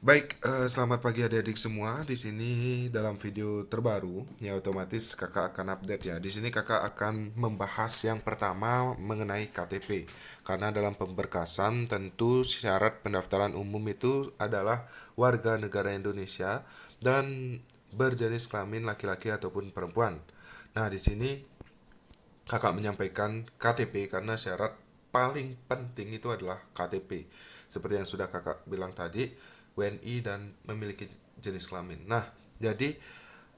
Baik, selamat pagi adik-adik semua. Di sini dalam video terbaru, ya otomatis kakak akan update ya. Di sini kakak akan membahas yang pertama mengenai KTP. Karena dalam pemberkasan tentu syarat pendaftaran umum itu adalah warga negara Indonesia dan berjenis kelamin laki-laki ataupun perempuan. Nah, di sini kakak menyampaikan KTP karena syarat paling penting itu adalah KTP. Seperti yang sudah kakak bilang tadi, WNI dan memiliki jenis kelamin. Nah, jadi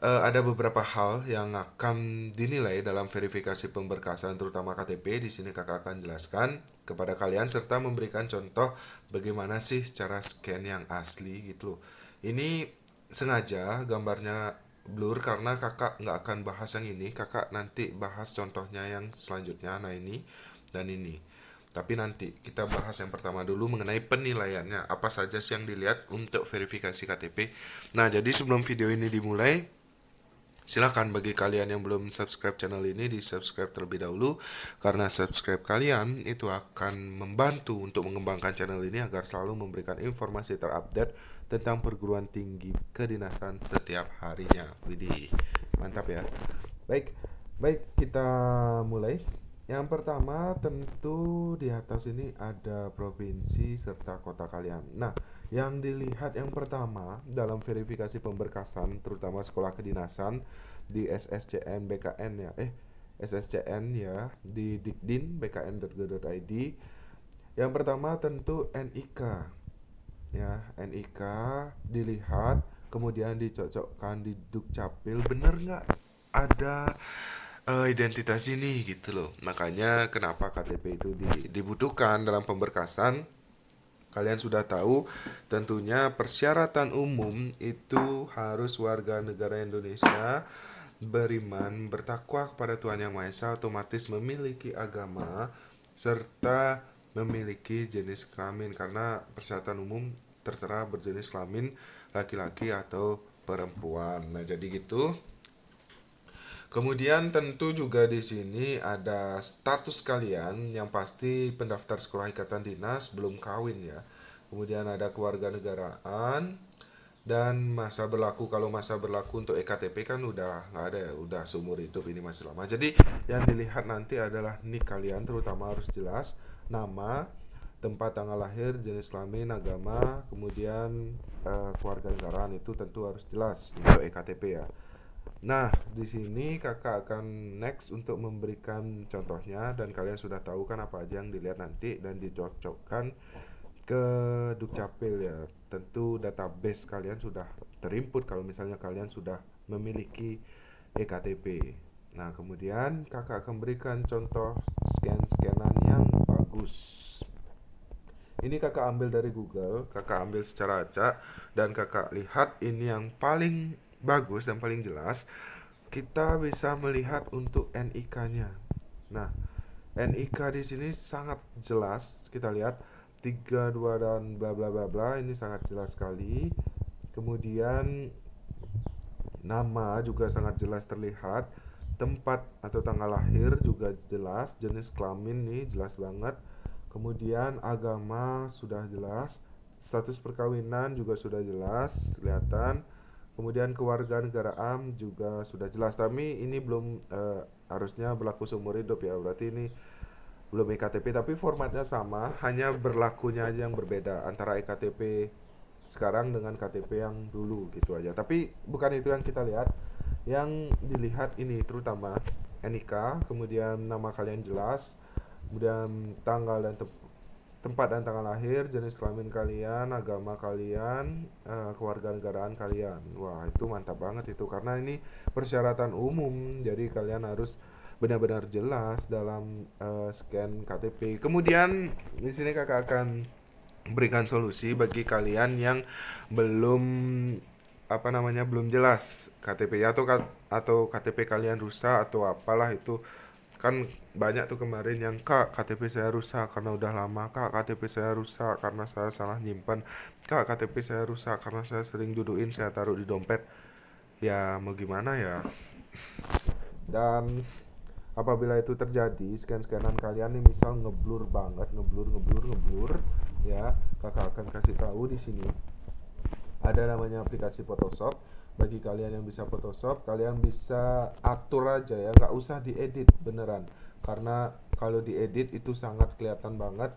ada beberapa hal yang akan dinilai dalam verifikasi pemberkasan terutama KTP. Di sini kakak akan jelaskan kepada kalian serta memberikan contoh bagaimana sih cara scan yang asli gitu loh. Ini sengaja gambarnya blur karena kakak nggak akan bahas yang ini, kakak nanti bahas contohnya yang selanjutnya. Nah, ini dan ini, tapi nanti kita bahas yang pertama dulu mengenai penilaiannya, apa saja sih yang dilihat untuk verifikasi KTP. Nah, jadi sebelum video ini dimulai, silakan bagi kalian yang belum subscribe channel ini di subscribe terlebih dahulu, karena subscribe kalian itu akan membantu untuk mengembangkan channel ini agar selalu memberikan informasi terupdate tentang perguruan tinggi kedinasan setiap harinya. Widih, mantap ya. Baik, baik kita mulai. Yang pertama tentu di atas ini ada provinsi serta kota kalian. Nah, yang dilihat yang pertama dalam verifikasi pemberkasan terutama sekolah kedinasan di SSCN BKN ya. SSCN ya di Dikdin bkn.go.id. Yang pertama tentu NIK. Ya, NIK dilihat kemudian dicocokkan di Dukcapil, bener nggak ada identitas ini gitu loh. Makanya kenapa KTP itu dibutuhkan dalam pemberkasan. Kalian sudah tahu tentunya persyaratan umum itu harus warga negara Indonesia, beriman, bertakwa kepada Tuhan Yang Maha Esa, otomatis memiliki agama serta memiliki jenis kelamin, karena persyaratan umum tertera berjenis kelamin laki-laki atau perempuan. Nah, jadi gitu. Kemudian tentu juga di sini ada status kalian, yang pasti pendaftar sekolah ikatan dinas belum kawin ya. Kemudian ada kewarganegaraan dan masa berlaku. Kalau masa berlaku untuk EKTP kan udah nggak ada ya, udah seumur hidup, ini masih lama. Jadi yang dilihat nanti adalah nik kalian, terutama harus jelas nama, tempat tanggal lahir, jenis kelamin, agama, kemudian kewarganegaraan itu tentu harus jelas untuk EKTP ya. Nah, di sini kakak akan next untuk memberikan contohnya, dan kalian sudah tahu kan apa aja yang dilihat nanti dan dicocokkan ke Dukcapil ya. Tentu database kalian sudah terinput kalau misalnya kalian sudah memiliki EKTP. Nah, kemudian kakak akan berikan contoh scan-scanan yang bagus. Ini kakak ambil dari Google, kakak ambil secara acak dan kakak lihat ini yang paling bagus dan paling jelas. Kita bisa melihat untuk NIK-nya. Nah, NIK di sini sangat jelas. Kita lihat 32 dan bla bla bla bla, ini sangat jelas sekali. Kemudian nama juga sangat jelas terlihat. Tempat atau tanggal lahir juga jelas, jenis kelamin nih jelas banget. Kemudian agama sudah jelas, status perkawinan juga sudah jelas kelihatan. Kemudian kewarganegaraan juga sudah jelas, tapi ini belum harusnya berlaku seumur hidup ya. Berarti ini belum EKTP, tapi formatnya sama, hanya berlakunya aja yang berbeda antara EKTP sekarang dengan KTP yang dulu gitu aja. Tapi bukan itu yang kita lihat. Yang dilihat ini terutama NIK, kemudian nama kalian jelas, kemudian tanggal dan tempat dan tanggal lahir, jenis kelamin kalian, agama kalian, kewarganegaraan kalian. Wah, itu mantap banget itu, karena ini persyaratan umum. Jadi kalian harus benar-benar jelas dalam scan KTP. Kemudian di sini kakak akan berikan solusi bagi kalian yang belum apa namanya belum jelas KTP atau KTP kalian rusak atau apalah itu. Kan banyak tuh kemarin yang, kak KTP saya rusak karena udah lama, kak KTP saya rusak karena saya salah nyimpan, kak KTP saya rusak karena saya sering duduin, saya taruh di dompet. Ya mau gimana ya. Dan apabila itu terjadi, scan-scanan kalian nih misal ngeblur banget, ngeblur ngeblur ngeblur ya, kakak akan kasih tahu di sini. Ada namanya aplikasi Photoshop. Bagi kalian yang bisa Photoshop, kalian bisa atur aja ya, nggak usah diedit beneran. Karena kalau diedit itu sangat kelihatan banget.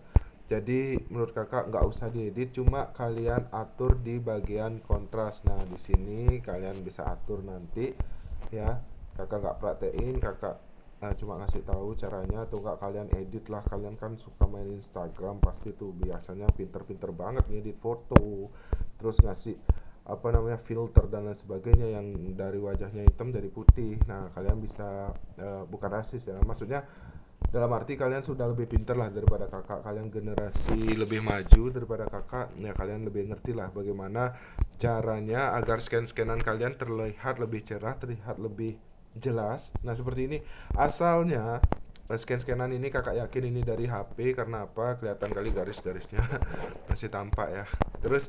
Jadi menurut kakak nggak usah diedit, cuma kalian atur di bagian kontras. Nah di sini kalian bisa atur nanti ya. Kakak nggak praktein, kakak cuma ngasih tahu caranya. Atau nggak kalian edit lah, kalian kan suka main Instagram pasti tuh biasanya pinter-pinter banget ngedit foto, terus ngasih apa namanya filter dan lain sebagainya yang dari wajahnya hitam jadi putih. Nah kalian bisa bukan rasis ya, maksudnya dalam arti kalian sudah lebih pintar lah daripada kakak, kalian generasi lebih maju daripada kakak ya, kalian lebih ngerti lah bagaimana caranya agar scan-scanan kalian terlihat lebih cerah, terlihat lebih jelas. Nah seperti ini asalnya. Scan-scanan ini kakak yakin ini dari HP, karena apa, kelihatan kali garis-garisnya masih tampak ya. Terus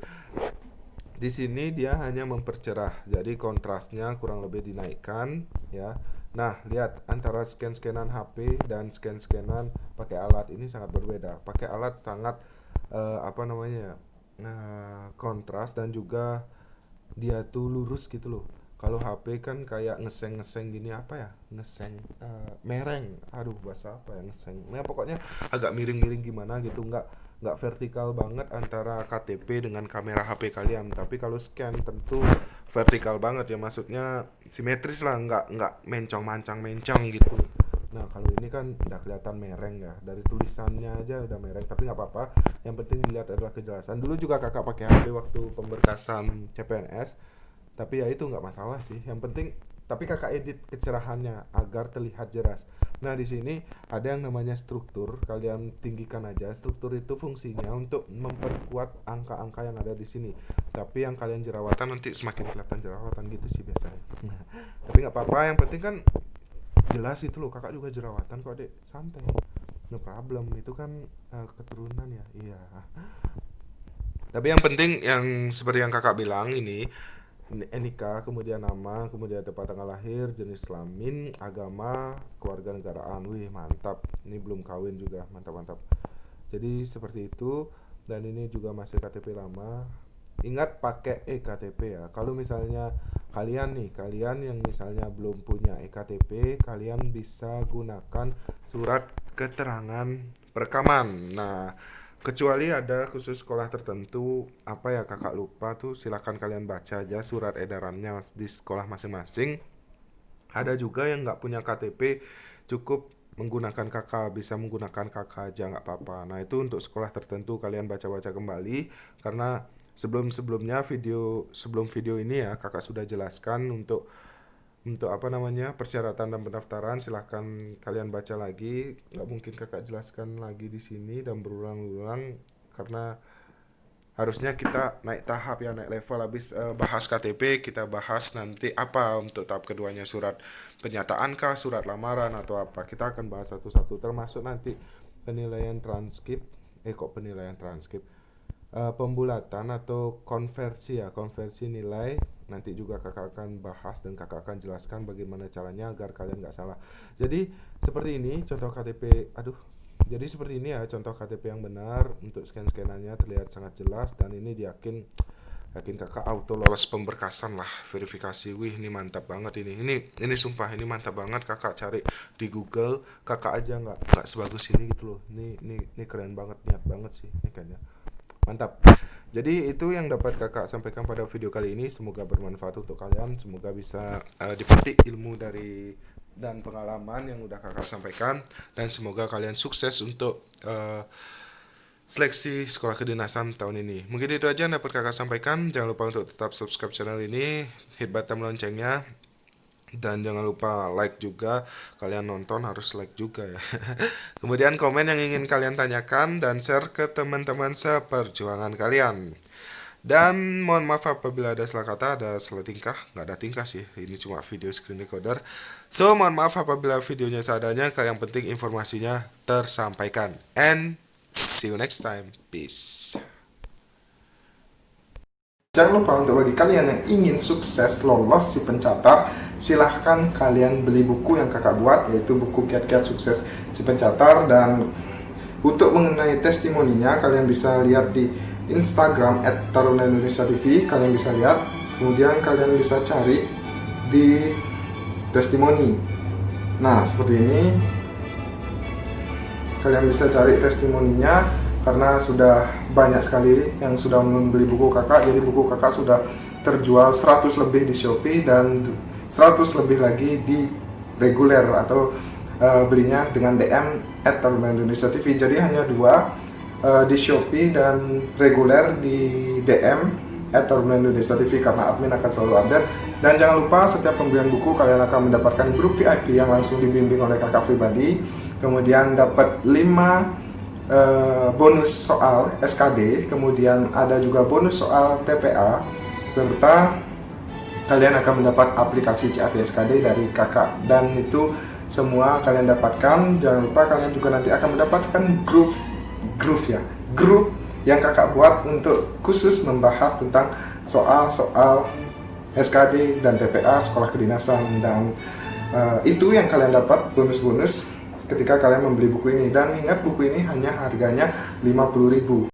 di sini dia hanya mempercerah, jadi kontrasnya kurang lebih dinaikkan ya. Nah, lihat antara scan-scanan HP dan scan-scanan pakai alat ini sangat berbeda. Pakai alat sangat apa namanya? Kontras dan juga dia tuh lurus gitu loh. Kalau HP kan kayak ngeseng-ngeseng gini, apa ya? Ngeseng mereng. Aduh, bahasa apa ya ngeseng? Nah, pokoknya agak miring-miring gimana gitu, nggak vertikal banget antara KTP dengan kamera HP kalian. Tapi kalau scan tentu vertikal banget ya, maksudnya simetris lah, nggak mencong-mancang-mencong gitu. Nah kalau ini kan udah kelihatan mereng ya, dari tulisannya aja udah mereng, tapi nggak apa-apa. Yang penting dilihat adalah kejelasan. Dulu juga kakak pakai HP waktu pemberkasan CPNS, tapi ya itu nggak masalah sih. Yang penting, tapi kakak edit kecerahannya agar terlihat jelas. Nah di sini ada yang namanya struktur, kalian tinggikan aja. Struktur itu fungsinya untuk memperkuat angka-angka yang ada di sini. Tapi yang kalian jerawatan nanti semakin kelihatan jerawatan gitu sih biasanya. Nah, tapi nggak apa-apa, yang penting kan jelas itu loh. Kakak juga jerawatan kok dek, santai, no problem, itu kan keturunan ya, iya. Tapi yang penting yang seperti yang kakak bilang ini, NIK, kemudian nama, kemudian tempat tanggal lahir, jenis kelamin, agama, keluarga negaraan. Wih mantap, ini belum kawin juga, mantap mantap. Jadi seperti itu. Dan ini juga masih KTP lama. Ingat pakai ektp ya. Kalau misalnya kalian nih, kalian yang misalnya belum punya ektp, kalian bisa gunakan surat keterangan perekaman. Nah kecuali ada khusus sekolah tertentu, apa ya kakak lupa tuh, silakan kalian baca aja surat edarannya di sekolah masing-masing. Ada juga yang nggak punya KTP, cukup menggunakan kakak, bisa menggunakan kakak aja nggak apa-apa. Nah itu untuk sekolah tertentu, kalian baca-baca kembali, karena sebelum-sebelumnya sebelum video ini ya kakak sudah jelaskan untuk apa namanya persyaratan dan pendaftaran. Silahkan kalian baca lagi, nggak mungkin kakak jelaskan lagi di sini dan berulang-ulang, karena harusnya kita naik tahap ya, naik level. Habis bahas KTP, kita bahas nanti apa untuk tahap keduanya, surat penyataan kah, surat lamaran atau apa, kita akan bahas satu-satu, termasuk nanti penilaian transkrip. Kok penilaian transkrip, pembulatan atau konversi ya, konversi nilai. Nanti juga kakak akan bahas dan kakak akan jelaskan bagaimana caranya agar kalian nggak salah. Jadi seperti ini contoh KTP. Aduh, jadi seperti ini ya contoh KTP yang benar. Untuk scan-scanannya terlihat sangat jelas, dan ini yakin kakak auto lolos pemberkasan lah, verifikasi. Wih ini mantap banget, ini sumpah ini mantap banget. Kakak cari di Google, kakak aja nggak sebagus ini gitu loh. Ini keren banget, niat banget sih ini kayaknya. Mantap. Jadi itu yang dapat kakak sampaikan pada video kali ini. Semoga bermanfaat untuk kalian. Semoga bisa dipetik ilmu dari dan pengalaman yang udah kakak sampaikan. Dan semoga kalian sukses untuk seleksi sekolah kedinasan tahun ini. Mungkin itu aja yang dapat kakak sampaikan. Jangan lupa untuk tetap subscribe channel ini, hit button loncengnya, dan jangan lupa like juga. Kalian nonton harus like juga ya. Kemudian komen yang ingin kalian tanyakan dan share ke teman-teman seperjuangan kalian. Dan mohon maaf apabila ada salah kata, ada salah tingkah. Nggak ada tingkah sih, ini cuma video screen recorder. So mohon maaf apabila videonya seadanya. Yang penting informasinya tersampaikan. And see you next time. Peace. Jangan lupa untuk bagi kalian yang ingin sukses lolos si pencatat, silahkan kalian beli buku yang kakak buat, yaitu buku Kiat-Kiat Sukses si Pencatat. Dan untuk mengenai testimoninya, kalian bisa lihat di Instagram @taruna_indonesia_tv, kalian bisa lihat. Kemudian kalian bisa cari di testimoni. Nah, seperti ini. Kalian bisa cari testimoninya karena sudah banyak sekali yang sudah membeli buku kakak. Jadi buku kakak sudah terjual 100 lebih di Shopee dan 100 lebih lagi di reguler atau belinya dengan DM @taruna_indonesia_tv. Jadi hanya dua, di Shopee dan reguler di DM @taruna_indonesia_tv, karena admin akan selalu update. Dan jangan lupa setiap pembelian buku kalian akan mendapatkan grup VIP yang langsung dibimbing oleh kakak pribadi. Kemudian dapat 5 bonus soal SKD, kemudian ada juga bonus soal TPA, serta kalian akan mendapat aplikasi CAT SKD dari kakak. Dan itu semua kalian dapatkan. Jangan lupa kalian juga nanti akan mendapatkan grup yang kakak buat untuk khusus membahas tentang soal-soal SKD dan TPA sekolah kedinasan. Dan itu yang kalian dapat bonus-bonus ketika kalian membeli buku ini. Dan ingat, buku ini hanya harganya 50.000.